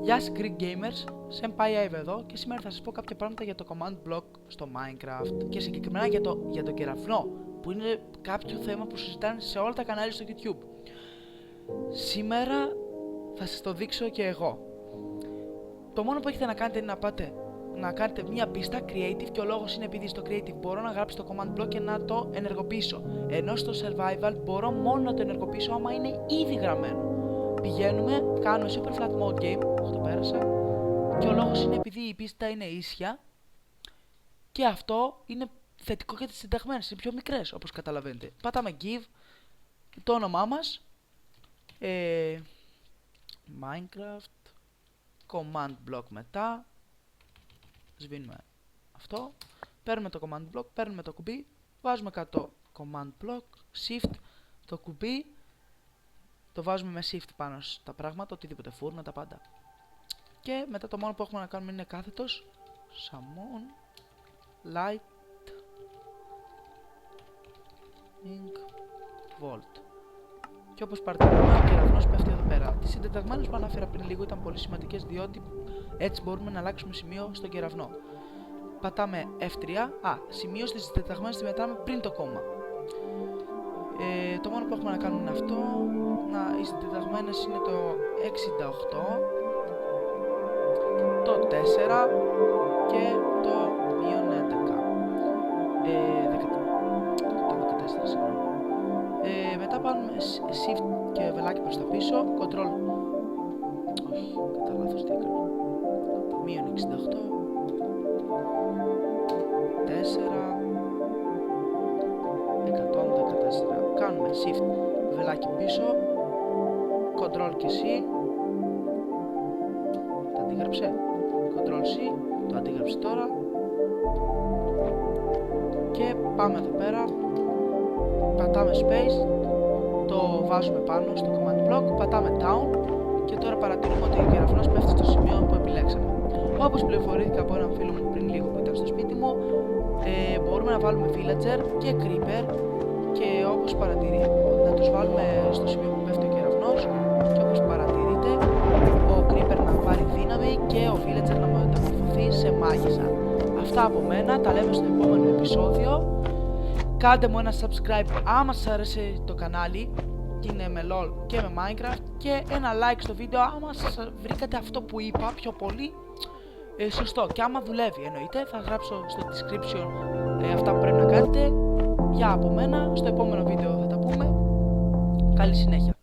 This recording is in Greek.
Γεια σας Greek Gamers, Senpai Ive εδώ και σήμερα θα σας πω κάποια πράγματα για το command block στο Minecraft και συγκεκριμένα για το κεραυνό, που είναι κάποιο θέμα που συζητάνε σε όλα τα κανάλια στο YouTube. Σήμερα θα σας το δείξω και εγώ. Το μόνο που έχετε να κάνετε είναι να κάνετε μια πίστα creative, και ο λόγος είναι επειδή στο creative μπορώ να γράψω το command block και να το ενεργοποιήσω, ενώ στο survival μπορώ μόνο να το ενεργοποιήσω άμα είναι ήδη γραμμένο. Πηγαίνουμε, κάνουμε super flat mode game, αυτό το πέρασα, και ο λόγος είναι επειδή η πίστα είναι ίσια και αυτό είναι θετικό για τις συνταγμένες, είναι πιο μικρές όπως καταλαβαίνετε. Πατάμε give, το όνομά μας, Minecraft, command block μετά, σβήνουμε αυτό, παίρνουμε το command block, παίρνουμε το κουμπί, βάζουμε κάτω command block, shift, το κουμπί, το βάζουμε με shift πάνω στα πράγματα, οτιδήποτε, φούρνο, τα πάντα. Και μετά το μόνο που έχουμε να κάνουμε είναι κάθετος, summon, light, ink, volt. Και όπως παρατηρούμε, ο κεραυνός πέφτει εδώ πέρα. Τις συντεταγμένες που ανάφερα πριν λίγο ήταν πολύ σημαντικές, διότι έτσι μπορούμε να αλλάξουμε σημείο στον κεραυνό. Πατάμε F3, σημείο στις συντεταγμένες τη μετράμε πριν το κόμμα. Το μόνο που έχουμε να κάνουμε είναι αυτό. Οι συντεταγμένες είναι το 68, το 4 και το μείον 11. Το 14, συγγνώμη. Μετά πάμε shift και βελάκι προς τα πίσω, control, όχι, κατά λάθος τι έκανα, μείον 68, 4, 114. Κάνουμε shift, βελάκι πίσω, control και C, το αντίγραψε, control C, το αντίγραψε τώρα, και πάμε εδώ πέρα, πατάμε space, το βάζουμε πάνω στο command block, πατάμε down και τώρα παρατηρούμε ότι ο κεραυνός πέφτει στο σημείο που επιλέξαμε. Όπως πληροφορήθηκα από έναν φίλο μου πριν λίγο που ήταν στο σπίτι μου, μπορούμε να βάλουμε villager και creeper, και όπως παρατηρείτε να τους βάλουμε στο σημείο που πέφτει ο κεραυνός, και όπως παρατηρείτε ο creeper να πάρει δύναμη και ο villager να μεταμορφωθεί σε μάγισσα. Αυτά από μένα, τα λέμε στο επόμενο επεισόδιο. Κάντε μου ένα subscribe άμα σας αρέσει το κανάλι και είναι με LOL και με Minecraft, και ένα like στο βίντεο άμα σας βρήκατε αυτό που είπα πιο πολύ σωστό, και άμα δουλεύει εννοείται. Θα γράψω στο description αυτά που πρέπει να κάνετε. Για από μένα, στο επόμενο βίντεο θα τα πούμε. Καλή συνέχεια.